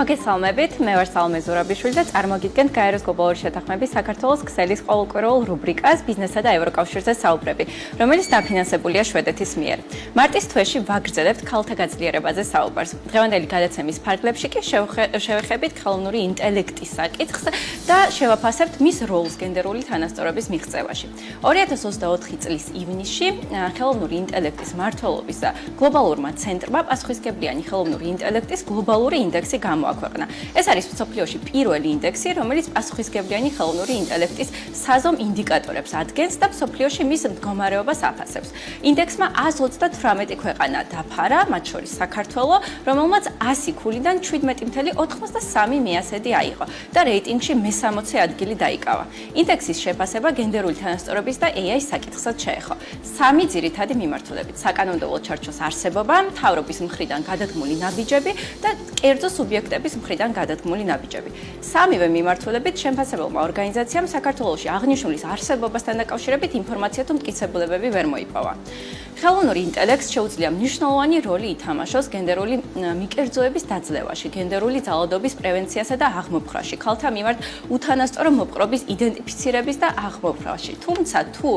მოგესალმებით, მე ვარ სალომე ზურაბიშვილი და წარმოგიდგენთ გაეროს გლობალური შეთანხმების საქართველოს ქსელის ყოველკვირეულ რუბრიკას ბიზნესსა და ევროკავშირზე საუბრები, რომელიც დაფინანსებულია შვედეთის მიერ. მარტის თვეში ვაგრძელებთ ქალთა გაძლიერებაზე საუბარს. დღევანდელი გადაცემის ფარგლებში კი შევეხებით ხელოვნური ინტელექტის საკითხს და შევაფასებთ მის როლს გენდერული თანასწორობის მიღწევაში. 2024 წლის ივნისში ხელოვნური ინტელექტის მმართველობის გლობალურმა ცენტრმა პასუხისმგებლიანი ხელოვნური ინტელექტის გლობალური ინდექსი გამოაქვეყნა. ეს არის მსოფლიოში პირველი ინდექსი, რომელიც პასუხისმგებლიანი ხელოვნური ინტელექტის საზომ ინდიკატორებს ადგენს და მსოფლიოში მის მდგომარეობას აფასებს. ინდექსმა 138 ქვეყანა დაფარა, მათ შორის საქართველო, რომელმაც 100 ქულიდან 17.83 მეასედი აიღო და რეიტინგში მე-60 ადგილი დაიკავა. ინდექსის შეფასება გენდერული თანასწორობის და AI საკითხსაც შეეხო. 3 ძირითადი მიმართულებით: საკანონმდებლო ჩარჩოს არსებობა, მთავრობის მხრიდან გადადგმული ნაბიჯები და კერძო სუბიექტების მხრიდან გადადგმული ნაბიჯები. სამივე მიმართულებით შემფასებელმა ორგანიზაციამ საქართველოში აღნიშნულის არსებობასთან დაკავშირებით ინფორმაცია თუ მტკიცებულებები ვერ მოიპოვა. ხელოვნური ინტელექტს შეუძლია მნიშვნელოვანი როლი ითამაშოს გენდერული მიკერძოების დაძლევაში, გენდერული ძალადობის პრევენციასა და აღმოფხვრაში, ქალთა მიმართ უთანასწორო მოპყრობის იდენტიფიცირების და აღმოფხვრაში. თუმცა თუ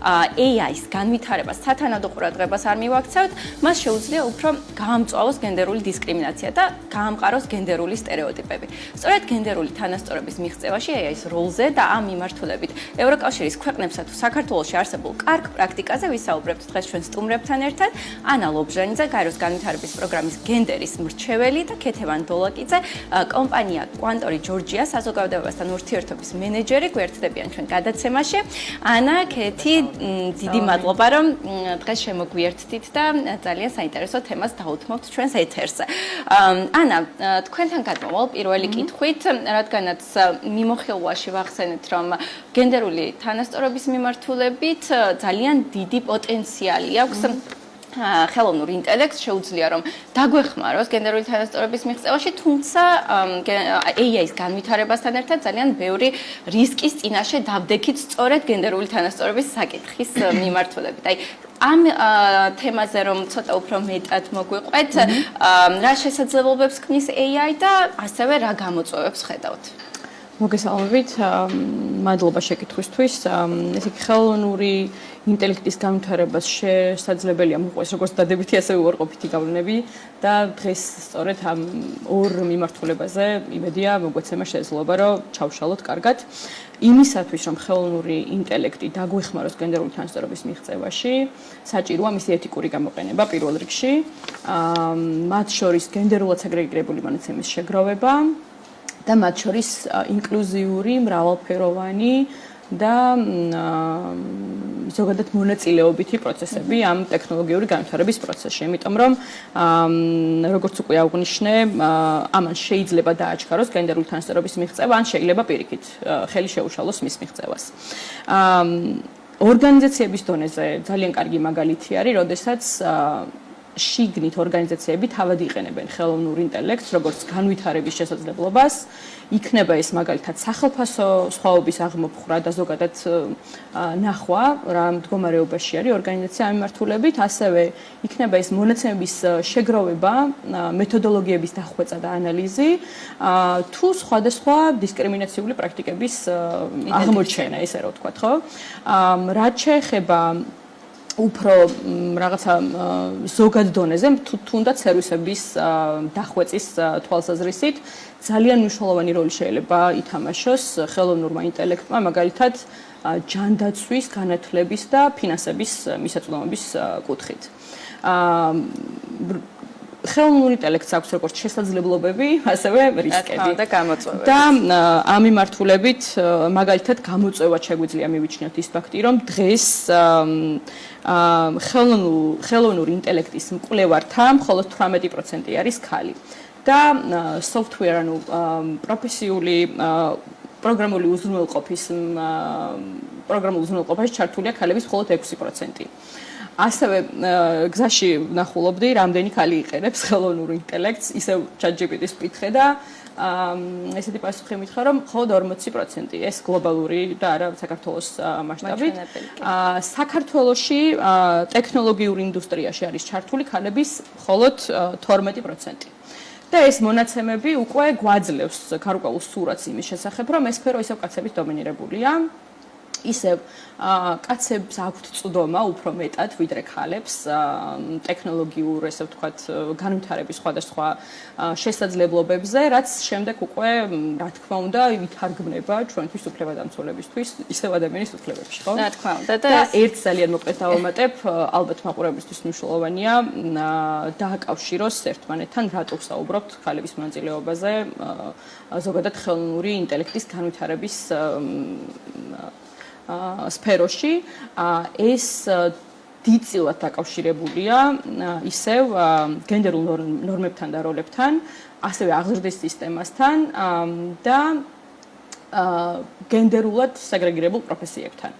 AI-ს განვითარებას სათანადო ყურადღებას არ მივაქცევთ, მას შეუძლია უფრო გაამწვავოს გენდერული დისკრიმინაცია და გაამყაროს გენდერული სტერეოტიპები. სწორედ გენდერული თანასწორობის მიღწევაში AI-ს როლზე და ამ მიმართულებით ევროკავშირის ქვეყნებსა თუ საქართველოში არსებულ კარგ პრაქტიკაზე ვისაუბრებთ დღეს ჩვენ სტუმრებთან ერთად. ანა ლობჟანიძე, გაეროს განვითარების პროგრამის გენდერის მრჩეველი და ქეთევან დოლაკიძე, კომპანია კვანტორი ჯორჯია საზოგადოებასთან ურთიერთობის მენეჯერი, გვერდდებიან ჩვენ გადაცემაში. ანა, ქეთი, დიდი მადლობა, რომ დღეს შემოგვიერთდით და ძალიან საინტერესო თემას დაუთმობთ ჩვენს ეთერს. ანა, თქვენთან გადმოვალ პირველი კითხვით, რადგანაც მიმოხილვაში ვახსენეთ, რომ გენდერული თანასწორობის მიმართულებით ძალიან დიდი პოტენციალი აქვს ხელოვნურ ინტელექტს შეუძლია რომ დაგვეხმაროს გენდერული თანასწორობის მიღწევაში, თუმცა AI-ის განვითარებასთან ერთად ძალიან ბევრი რისკის წინაშე დავდექით სწორედ გენდერული თანასწორობის საკითხის მიმართულებით. აი ამ თემაზე რომ ცოტა უფრო მეტად მოგვიყვეთ, რა შესაძლებლობებს ქმნის AI და ასევე რა გამოწვევებს ხედავთ? მოგესალმებით, მადლობა შეკითხვისთვის. ესე იგი ხელოვნური ინტელექტის განვითარებას შესაძლებელია მოყვეს როგორც დადებითი, ასევე უარყოფითი გავლენები და დღეს სწორედ ამ ორ მიმართულებაზე იმედია მოგვეცემა შესაძლებლობა, რომ ჩავშალოთ კარგად. იმისათვის, რომ ხელოვნური ინტელექტი დაგვეხმაროს გენდერული თანასწორობის მიღწევაში, საჭიროა მისი ეთიკური გამოყენება პირველ რიგში, მათ შორის გენდერულად სეგრეგირებული მონაცემის შეგროვება და მათ შორის ინკლუზიური, მრავალფეროვანი და ზოგადად მონაწილეობითი პროცესები ამ ტექნოლოგიური განვითარების პროცესში. იმიტომ რომ როგორც უკვე აღვნიშნე, ამან შეიძლება დააჩქაროს გენდერული თანასწორობის მიღწევა, ან შეიძლება პირიქით ხელი შეუშალოს მის მიღწევას. ორგანიზაციების დონეზე ძალიან კარგი მაგალითი არის, როდესაც შიგნით ორგანიზაციები თავად იყენებენ ხელოვნურ ინტელექტს, როგორც განვითარების შესაძლებლობას, იქნება ეს მაგალითად სახელფასო სხვაობის აღმოფხვრა და ზოგადად ნახვა, რა მდგომარეობაში არის ორგანიზაცია ამ მიმართულებით, ასევე იქნება ეს მონაცემების შეგროვება, მეთოდოლოგიების დახვეწა და ანალიზი, თუ სხვადასხვა დისკრიმინაციული პრაქტიკების აღმოჩენა, ესე რა ვთქვათ, ხო? რაც შეეხება უფრო რაღაცა ზოგად დონეზე, თუნდაც სერვისების დახვეწის თვალსაზრისით, ძალიან მნიშვნელოვანი როლი შეიძლება ითამაშოს ხელოვნურმა ინტელექტმა, მაგალითად ჯანდაცვის, განათლების და ფინანსების მისაწვდომობის კუთხით. ხელოვნურ ინტელექტს აქვს როგორც შესაძლებლობები, ასევე რისკები და გამოწვევები. და ამ მიმართულებით მაგალითად გამოწვევად შეგვიძლია მივიჩნიოთ ის ფაქტი, რომ დღეს ხელოვნური ინტელექტის მკვლევართა მხოლოდ 18% არის ქალი. და software, ანუ პროფესიული პროგრამული უზრუნველყოფაში ჩართულია ქალების მხოლოდ 6%. ასევე გზაში ვნახულობდი, რამდენი ქალი იყენებს ხელოვნურ ინტელექტს, ისევ ChatGPT-ს ვკითხე და ესეთი პასუხი მითხრა, რომ მხოლოდ 40%. ეს გლობალური და არა საქართველოს მასშტაბით. საქართველოში ტექნოლოგიურ ინდუსტრიაში არის ჩართული ქალების მხოლოდ 12%. და ეს მონაცემები უკვე გვაძლევს გარკვეულ სურათს იმის შესახებ, რომ ეს სფერო ისევ კაცების დომინირებულია. ისევ კაცებს აქვთ წვდომა უფრო მეტად ვიდრე ქალებს ტექნოლოგიურ, ესე ვთქვათ, განვითარების სხვადასხვა შესაძლებლობებზე, რაც შემდეგ უკვე, რა თქმა უნდა, ვითარგმნება ჩვენთვის უფლებადამცველებისთვის, ისევ ადამიანის უფლებებში, ხო? რა თქმა უნდა და ერთ ძალიან მოკლედ დავამატებ, ალბათ მაყურებლისთვის მნიშვნელოვანია დააკავშიროს ერთმანეთთან, რატო ვსაუბრობთ ქალების მონაწილეობაზე, ზოგადად ხელოვნური ინტელექტის განვითარების სფეროში ეს დიდწილად დაკავშირებულია ისევ გენდერულ ნორმებთან და როლებთან, ასევე აღზრდის სისტემასთან და გენდერულად სეგრეგირებულ პროფესიებთან.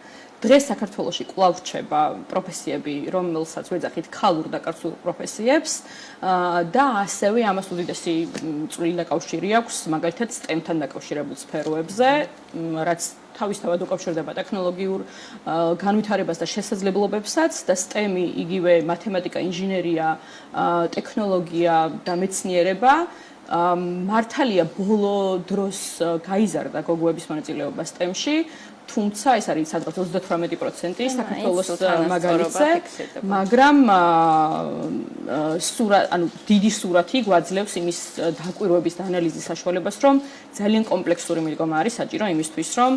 დღეს საქართველოში კვლავ რჩება პროფესიები, რომელსაც ვეძახით ქალურ და კაცურ პროფესიებს და ასევე ამას უდიდესი წვრილი დაკავშირი აქვს მაგალითად STEM-თან დაკავშირებულ სფეროებზე, რაც თავისთავად უკავშირდება ტექნოლოგიურ განვითარებას და შესაძლებლობებსაც და STEM-ი იგივე მათემატიკა, ინჟინერია, ტექნოლოგია და მეცნიერება მართალია ბოლო დროს გაიზარდა გოგოების მონაწილეობა STEM-ში, თუმცა ეს არის სადღაც 38% საქართველოს მაგალითზე, მაგრამ დიდი სურათი გვაძლევს იმის დაკვირვების და ანალიზის საშუალებას, რომ ძალიან კომპლექსური მიდგომა არის საჭირო იმისთვის, რომ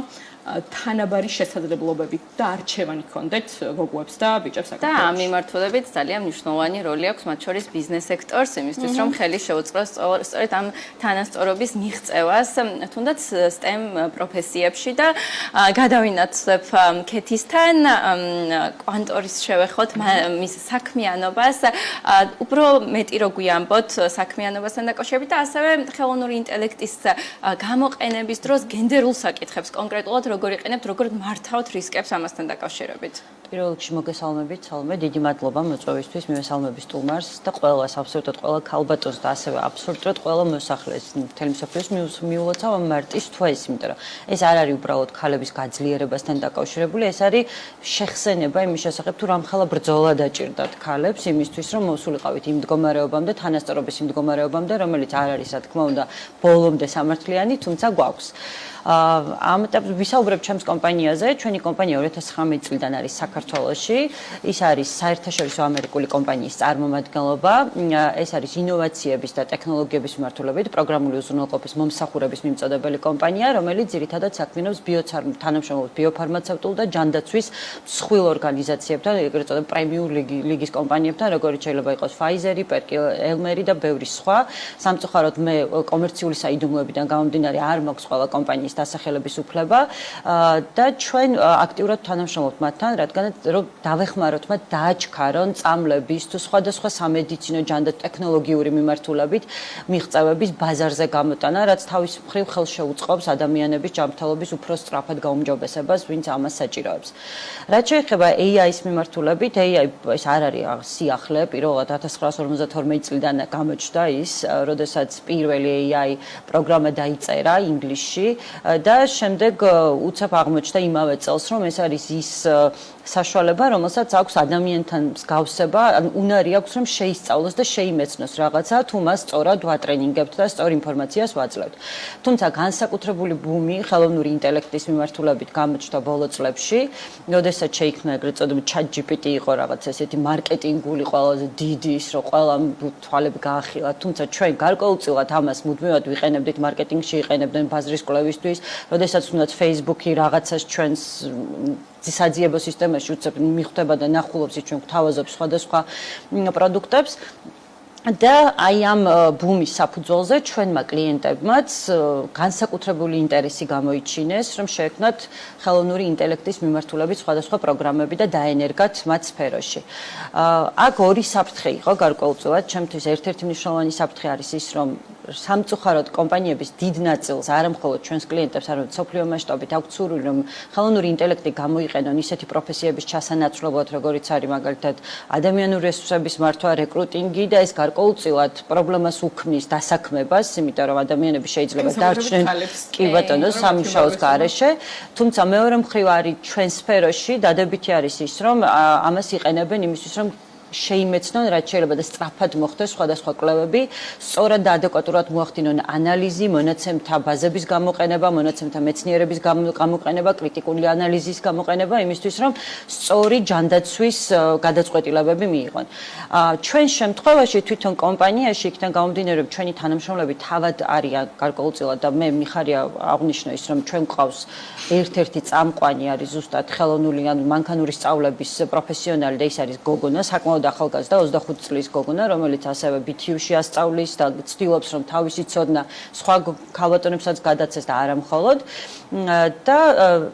თანაბარი შესაძლებლობები და არჩევანი ჰქონდეთ გოგოებს და ბიჭებს საქართველოში. და ამ მიმართულებით ძალიან მნიშვნელოვანი როლი აქვს მათ შორის ბიზნეს სექტორს იმისთვის, რომ ხელი შეუწყოს სწორედ ამ თანასწორობის მიღწევას, თუნდაც STEM პროფესიებში და გადავინაცვლებ ქეთისთან კვანტორის შევეხოთ მის საქმიანობას, უფრო მეტი რო გვიამბოთ საქმიანობასთან დაკავშირებით და ასევე ხელოვნური ინტელექტის გამოყენების დროს გენდერულ საკითხებს კონკრეტულად როგორ იყენებთ, როგორ მართავთ რისკებს ამასთან დაკავშირებით. პირველ რიგში მოგესალმებით, სალმე, დიდი მადლობა მოწვევისთვის, მივესალმები სტუმარს და ყველას, აბსოლუტურად ყველა ქალბატონს და ასევე აბსოლუტურად ყველა მოსახლეს მთელი მსოფლიოს მიულოცავ ამ მარტის თვეს, იმიტომ რომ ეს არ არის უბრალოდ ქალების გაძლიერებასთან დაკავშირებული, ეს არის შეხსენება იმის შესახებ, თუ რამხელა ბრძოლა დაჭირდათ ქალებს იმისთვის, რომ მოსულიყავით იმ მდგომარეობამდე, თანასწორობის იმ მდგომარეობამდე, რომელიც არ არის, რა თქმა უნდა, ბოლომდე სამართლიანი, თუმცა გვაქვს. ამ ეტაპზე ვისაუბრებ ჩემს კომპანიაზე. ჩვენი კომპანია 2019 წლიდან არის საქართველოში. ის არის საერთაშორისო ამერიკული კომპანიის წარმომადგენლობა. ეს არის ინოვაციების და ტექნოლოგიების მიმართულებით პროგრამული უზრუნველყოფის მომსახურების მიმწოდებელი კომპანია, რომელიც ძირითადად საქმიანობს თანამშრომლობს ბიოფარმაცევტულ და ჯანდაცვის მსხვილ ორგანიზაციებთან, ეგრეთ წოდებულ პრემიუმ ლიგის კომპანიებთან, როგორიც შეიძლება იყოს Pfizer, Perkins, Elmer და ბევრი სხვა. სამწუხაროდ მე კომერციული საიდუმლოებიდან გამომდინარე არ მაქვს ყველა კომპანიის დასახელების უფლება და ჩვენ აქტიურად თანამშრომლობთ მათთან, რადგან რომ დავეხმაროთ მათ დააჩქარონ წამლების თუ სხვადასხვა სამედიცინო ჯანდაცვის ტექნოლოგიური მიმართულებით მიღწევების ბაზარზე გამოტანა, რაც თავის მხრივ ხელს შეუწყობს ადამიანების ჯანმრთელობის უფრო სწრაფად გაუმჯობესებას, ვინც ამას საჭიროებს. რაც შეეხება AI-ის მიმართულებით, AI ეს არ არის სიახლე, პირველად 1952 წლიდან გამოჩნდა ის, როდესაც პირველი AI პროგრამა დაიწერა ინგლისში და შემდეგ უცებ აღმოჩნდა იმავე წელს, რომ ეს არის ის საშუალება, რომელსაც აქვს ადამიანთან მსგავსება, ანუ უნარი აქვს, რომ შეისწავლოს და შეიმეცნოს რაღაცა, თუ მას სწორად ვატრენინგებთ და სწორ ინფორმაციას ვაძლევთ. თუმცა განსაკუთრებული ბუმი ხელოვნური ინტელექტის მიმართულებით გამოჩნდა ბოლო წლებში, როდესაც შეიქმნა ეგრეთ წოდებული ChatGPT იყო რაღაც ესეთი მარკეტინგული ყველაზე დიდი ის, რომ ყველა თვალები გაახილა, თუმცა ჩვენ გარკვეულწილად ამას მუდმივად ვიყენებდით მარკეტინგში, იყენებდნენ ბაზრის კვლევისთვის, როდესაც თუნდაც Facebook-ი რაღაცას ჩვენს საძიებო სისტემაში უცებ მიხვდება და ნახულობს ჩვენ გვთავაზობს სხვადასხვა პროდუქტებს და აი ამ ბუმის საფუძველზე ჩვენმა კლიენტებმაც განსაკუთრებული ინტერესი გამოიჩინეს, რომ შეექმნათ ხელოვნური ინტელექტის მიმართულებით სხვადასხვა პროგრამები და დაენერგათ მათ სფეროში. აქ ორი საფრთხე იყო გარკვეულწილად, ჩემთვის ერთ-ერთი მნიშვნელოვანი საფრთხე არის ის, რომ სამწუხაროდ კომპანიების დიდ ნაწილს, არა მხოლოდ ჩვენს კლიენტებს, არამედ მსოფლიო მასშტაბით აქვს სურვილი, რომ ხელოვნური ინტელექტი გამოიყენონ ისეთი პროფესიების ჩასანაცვლებლად, როგორიც არის მაგალითად ადამიანური რესურსების მართვა, რეკრუტინგი და ეს გარკვეულწილად პრობლემას უქმნის დასაქმებას, იმიტომ რომ ადამიანები შეიძლება დარჩნენ კი ბატონო სამუშაოს გარეშე, თუმცა მეორე მხრივ არის ჩვენ სფეროში დადებითი არის ის, რომ ამას იყენებენ იმისთვის, რომ შეიმეცნონ, რაც შეიძლება და სწრაფად მოხდეს სხვადასხვა კვლევები, სწორად და ადეკვატურად მოახდინონ ანალიზი, მონაცემთა ბაზების გამოყენება, მონაცემთა მეცნიერების გამოყენება, კრიტიკული ანალიზის გამოყენება, იმისთვის რომ სწორი ჯანდაცვის გადაწყვეტილებები მიიღონ. ჩვენ შემთხვევაში თვითონ კომპანიაში იქიდან გამომდინარე, რომ ჩვენი თანამშრომლები თავად არიან გარკვეულწილად და მე მიხარია აღვნიშნო ის, რომ ჩვენ გვყავს ერთ-ერთი წამყვანი არის ზუსტად ხელოვნური ან მანქანური სწავლების პროფესიონალი და ის არის გოგონა, საკმაოდ ახალგაზრდა 25 წლის გოგონა, რომელიც ასევე BTU-ში ასწავლის და ცდილობს რომ თავისი ცოდნა სხვა ქალბატონებსაც გადაცეს და არა მხოლოდ და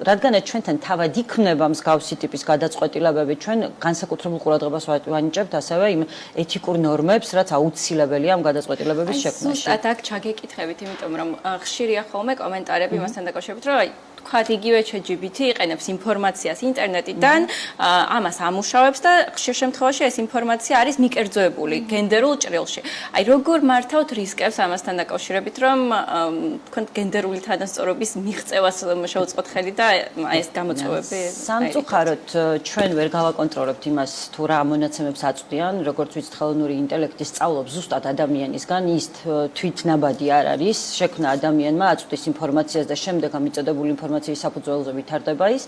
რადგანაც ჩვენთან თავად იქმნება მსგავსი ტიპის გადაწყვეტილებები, ჩვენ განსაკუთრებულ ყურადღებას ვანიჭებთ ასევე იმ ეთიკურ ნორმებს, რაც აუცილებელია ამ გადაწყვეტილებების შექმნაში. ზუსტად აქ ჩაგეკითხებით, იმიტომ რომ ხშირია ხოლმე კომენტარები მასთან დაკავშირებით, რომ ვთქვათ, იგივე ChatGPT იყენებს ინფორმაციას ინტერნეტიდან, ამას ამუშავებს და ხშირ შემთხვევაში ეს ინფორმაცია არის მიკერძოებული გენდერულ ჭრილში. აი, როგორ მართავთ რისკებს ამასთან დაკავშირებით, რომ თქვენ გენდერული თანასწორობის მიღწევას შევუწყოთ ხელი და აი ეს გამოწვევები სამწუხაროდ ჩვენ ვერ გავაკონტროლებთ იმას, თუ რა მონაცემებს აწვდიან, როგორც ვიცით, ხელოვნური ინტელექტი სწავლობს ზუსტად ადამიანისგან, ის თვითნაბადი არ არის, შექმნა ადამიანმა აწვდის ინფორმაციას და შემდეგ ამიწოდებული ინფორმაციის საფუძველზე ვითარდება ის.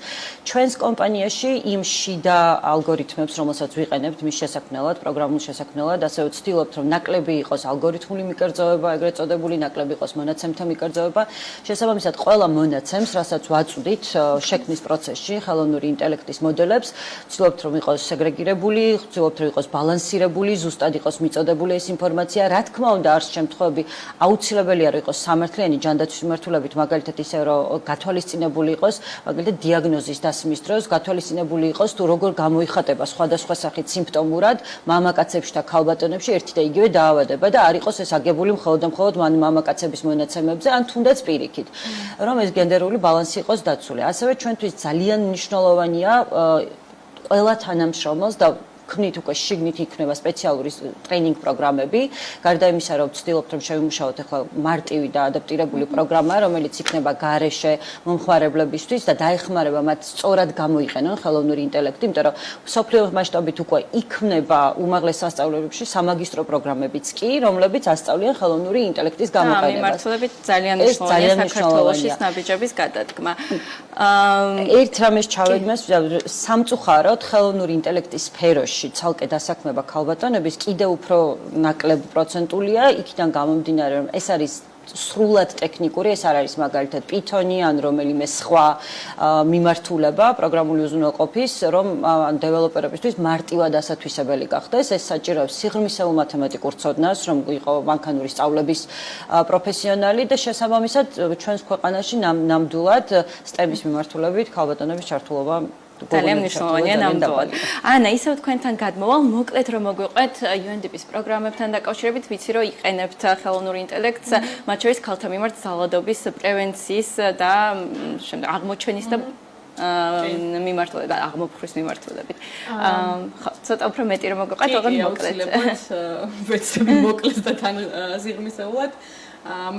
ჩვენს კომპანიაში იმ შიდა ალგორითმებს, რომელსაც ვიყენებთ მის შესაქმნელად, პროგრამულ შესაქმნელად, ასე ვცდილობთ, რომ ნაკლები იყოს ალგორითმული მიკერძოება, ეგრეთ წოდებული, ნაკლები იყოს მონაცემთა მიკერძოება. შესაბამისად, ყველა მონაცემს, რასაც ვაწვდით შექმნის პროცესში, ხელოვნური ინტელექტის მოდელებს, ვცდილობთ, რომ იყოს სეგრეგირებული, ვცდილობთ, რომ იყოს ბალანსირებული, ზუსტად იყოს მიწოდებული ეს ინფორმაცია. რა თქმა უნდა, არის შემთხვევები, აუცილებელია, რომ იყოს სამართლიანი ჯანდაცვის მიმართულებით, მაგალითად ისე, რომ გათვალისწინებული იყოს, მაგალითად დიაგნოზის დასმის დროს გათვალისწინებული იყოს, თუ როგორ გამოიხატება სხვადასხვა სახით სიმპტომურად მამაკაცებში და ქალბატონებში ერთი და იგივე დაავადება და არ იყოს ეს აგებული მხოლოდ და მხოლოდ მამაკაცების მონაცემებზე, ან თუნდაც პირიქით, რომ ეს გენდერული ბალანსი იყოს დაცული. ასევე ჩვენთვის ძალიან მნიშვნელოვანია ყველა თანამშრომელს და ქმნით უკვე შიგნით იქნება სპეციალური ტრეინინგ პროგრამები, გარდა იმისა, რომ ვცდილობთ, რომ შევიმუშაოთ ახლა მარტივი და ადაპტირებული პროგრამა, რომელიც იქნება გარეშე მომხმარებლებისთვის და დაეხმარება მათ სწორად გამოიყენონ ხელოვნური ინტელექტი, იმიტომ რომ მსოფლიო მასშტაბით უკვე იქნება უმაღლეს სასწავლებლებში სამაგისტრო პროგრამებიც კი, რომლებიც ასწავლიან ხელოვნური ინტელექტის გამოყენებას. მიმართულებით ძალიან მნიშვნელოვანია საქართველოში ნაბიჯების გადადგმა. ერთ რამეს ჩავეგმეს, სამწუხაროდ ხელოვნური ინტელექტის სფეროში ცალკე დასაქმება ქალბატონების კიდევ უფრო ნაკლებ პროცენტულია, იქიდან გამომდინარე, რომ ეს არის სრულად ტექნიკური, ეს არ არის მაგალითად Python-ი ან რომელიმე სხვა მიმართულება პროგრამული უზრუნველყოფის, რომ დეველოპერებისთვის მარტივად ასათვისებელი გახდეს. ეს საჭიროებს სიღრმისეულ მათემატიკურ ცოდნას, რომ იყო მანქანური სწავლების პროფესიონალი და შესაბამისად ჩვენს ქვეყანაში ნამდვილად STEM-ის მიმართულებით ქალბატონების ჩართულობა ძალიან მნიშვნელოვანია ნამდვილად. ანა, ისევ თქვენთან გადმოვალ, მოკლედ რომ მოგვიყვეთ UNDP-ის პროგრამებთან დაკავშირებით, ვიცი რომ იყენებთ ხელოვნურ ინტელექტს, მათ შორის ქალთა მიმართ ზალადობის პრევენციის და შემდეგ აღმოჩენის და მიმართულებით და აღმოფხვრის მიმართულებით. ხო, ცოტა უფრო მეტი რომ მოგვიყვეთ, ოღონდ მოკლედ. ვეცდები მოკლედ და თან სიღრმისეულად.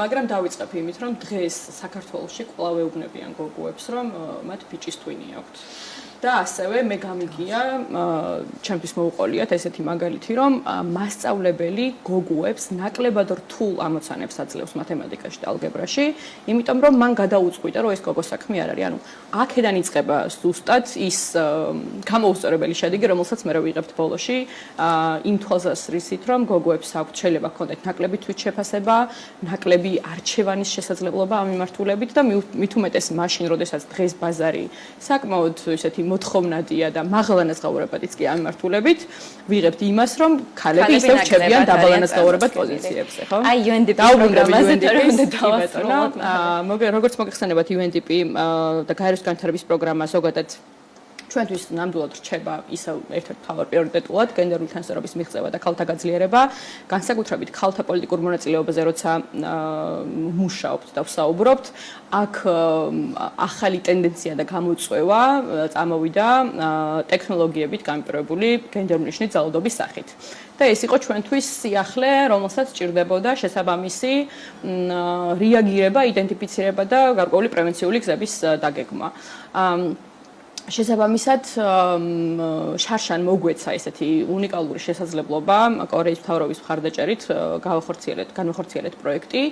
მაგრამ დავიწყებ იმით, რომ დღეს საქართველოში კვლავ ეუბნებიან გოგოებს, რომ მათ ბიჭის twin-ი აქვთ. და ასევე მე გამიგია, ჩემთვის მოუყოლიათ ესეთი მაგალითი, რომ მასწავლებელი გოგოებს ნაკლებად რთულ ამოცანებს აძლევს მათემატიკაში და ალგებრაში, იმიტომ რომ მან გადაუწყვიტა, რომ ეს გოგოს საქმე არ არის. ანუ აქედან იწყება ზუსტად ის გამოუსწორებელი შედეგი, რომელსაც მე ვიღებთ ბოლოში, იმ თვალსაზრისით, რომ გოგოებს აქვთ შეიძლება ჰქონდეთ ნაკლები თვითშეფასება, ნაკლები არჩევანის შესაძლებლობა ამ მიმართულებით და მით უმეტეს მაშინ, როდესაც დღეს ბაზარი საკმაოდ ისეთი მოთხოვნადია და მაღალანაზღაურებადიც კი ამ მიმართულებით, ვიღებთ იმას, რომ ქალები ისევ რჩებიან დაბალანაზღაურებად პოზიციებზე, ხო? აი UNDP პროგრამაზე როგორც მოგეხსენებათ UNDP და გაეროს განვითარების პროგრამა ზოგადად ჩვენთვის ნამდვილად რჩება ისევ ერთ-ერთ მთავარ პრიორიტეტულად გენდერული თანასწორობის მიღწევა და ქალთა გაძლიერება, განსაკუთრებით ქალთა პოლიტიკურ მონაწილეობაზე, როცა მუშაობთ და ვსაუბრობთ, აქ ახალი ტენდენცია და გამოწვევა წამოვიდა ტექნოლოგიებით გამიპირებული გენდერული ნიშნის ძალადობის სახით. და ეს იყო ჩვენთვის სიახლე, რომელსაც სჭირდებოდა შესაბამისი რეაგირება, იდენტიფიცირება და გარკვეული პრევენციული გზების დაგეგმა. შესაბამისად შარშან მოგვეცა ესეთი უნიკალური შესაძლებლობა კორეის მთავრობის მხარდაჭერით განვახორციელეთ პროექტი,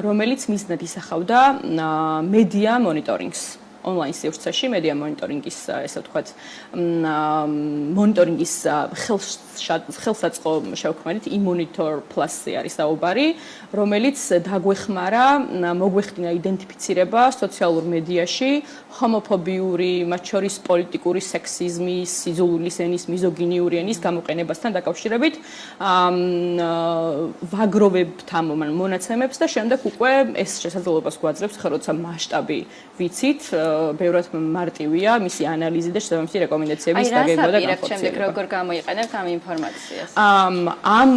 რომელიც მიზნად ისახავდა მედია მონიტორინგს. Online სივრცეში მედია მონიტორინგის, ესე ვთქვათ, მონიტორინგის ხელსაწყო შევქმნით e-monitor plus-ზე არის საუბარი, რომელიც დაგვეხმარა მოგვეხდინა იდენტიფიცირება სოციალურ მედიაში ჰომოფობიური, მათ შორის პოლიტიკური სექსიზმის, სიძულვილის ენის, მიზოგინიური ენის გამოყენებასთან დაკავშირებით ვაგროვებთან მონაცემებს და შემდეგ უკვე ეს შესაძლებლობას გვაძლევს, ხა როცა მასშტაბი ვიცით, ბევრად მარტივია მისი ანალიზი და შესაბამისი რეკომენდაციების დაგეგმვა და განხორციელება. შემდეგ როგორ გამოიყენებთ ამ ინფორმაციას? ამ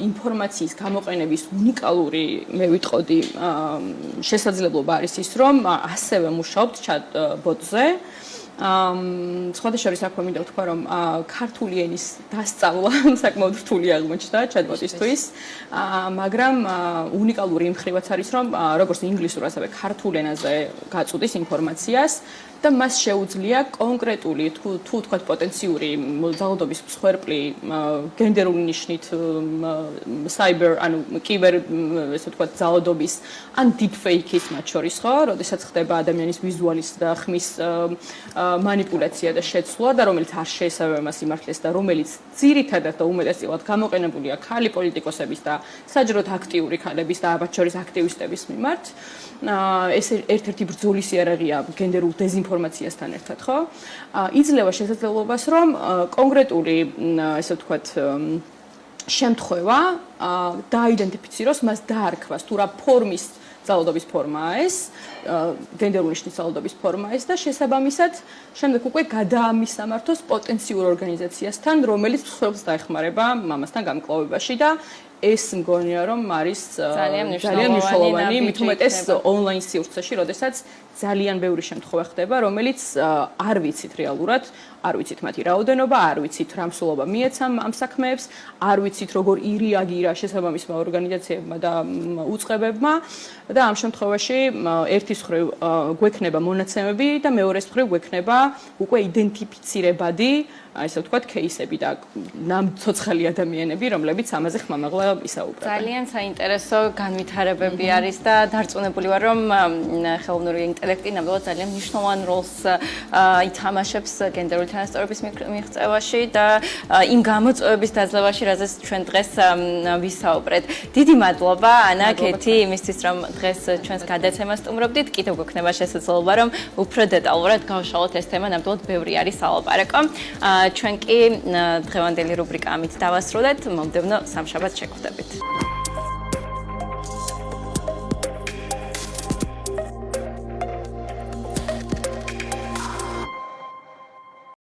ინფორმაციის გამოყენების უნიკალური, მე ვიტყოდი, შესაძლებლობა არის ის, რომ ასევე მუშაობთ chat-bot-ზე. სხვადასხვა საქმე მინდა ვთქვა, რომ ქართული ენის დასწავლა საკმაოდ რთული აღმოჩნდა chat-bot-ისთვის, მაგრამ უნიკალური იმ მხრივაც არის, რომ როგორც ინგლისურ, ასევე ქართულ ენაზე გაწუდის ინფორმაციას და მას შეუძლია კონკრეტული თუ თქვათ პოტენციური ძალადობის მსხვერპლი გენდერული ნიშნით cyber ანუ კიბერ ესე ვთქვათ ძალადობის ან deepfake-ის მათ შორის ხო, როდესაც ხდება ადამიანის ვიზუალის და ხმის манипуляция და შეცვლა და რომელიც არ შეესაბამება სიმართლეს და რომელიც ძირითადად და უმეტესწილად გამოყენებულია ქალი პოლიტიკოსების და საჯაროდ აქტიური ქალების და მათ შორის აქტივისტების მიმართ. ეს ერთ-ერთი ბრძოლის იარაღია გენდერულ დეზინფორმაციასთან ერთად, ხო? იძლევა შესაძლებლობას, რომ კონკრეტული, ესე ვთქვათ, შემთხვევა დააიდენტიფიციროს, მას დაარქვას, თუ რა ფორმის ძალადობის ფორმაა ეს, გენდერული ნიშნის ძალადობის ფორმაა ეს და შესაბამისად შემდეგ უკვე გადაამისამართოს პოტენციურ ორგანიზაციასთან, რომელიც მსხვერპლს დაეხმარება მამასთან გამკლავებაში და ეს მგონია რომ არის ძალიან მნიშვნელოვანი, მით უმეტეს ონლაინ სივრცეში, როდესაც ძალიან ბევრი შემთხვევა ხდება, რომელიც არ ვიცით რეალურად, არ ვიცით მათი რაოდენობა, არ ვიცით რა მსვლელობა მიეცამ ამ საქმეებს, არ ვიცით როგორ ირეაგირა შესაბამისმა ორგანიზაციებმა და უწყებებმა და ამ შემთხვევაში ერთის მხრივ გვექნება მონაცემები და მეორეს მხრივ გვექნება უკვე იდენტიფიცირებადი ესე ვთქვათ, кейსები და ნამცოცხალი ადამიანები, რომლებიც ამაზე ხმამაღლა ისაუბრებენ. ძალიან საინტერესო განვითარებები არის და დარწმუნებული ვარ, რომ ხელოვნური ინტელექტი ნამდვილად ძალიან მნიშვნელოვან როლს ითამაშებს გენდერული თანასწორობის მიღწევაში და იმ გამოწვევების დაძლევაში, რაზეც ჩვენ დღეს ვისაუბრეთ. დიდი მადლობა, ანა, კეთი, იმისთვის, რომ დღეს ჩვენს გადაცემას სტუმრობდით. კიდევ გვექნება შესაძლებლობა, რომ უფრო დეტალურად გავშალოთ ეს თემა, ნამდვილად ბევრი არის სალაპარაკო. ჩვენ კი დღევანდელი რუბრიკა ამით დავასრულეთ. მომდევნო სამშაბათს შეგხვდებით.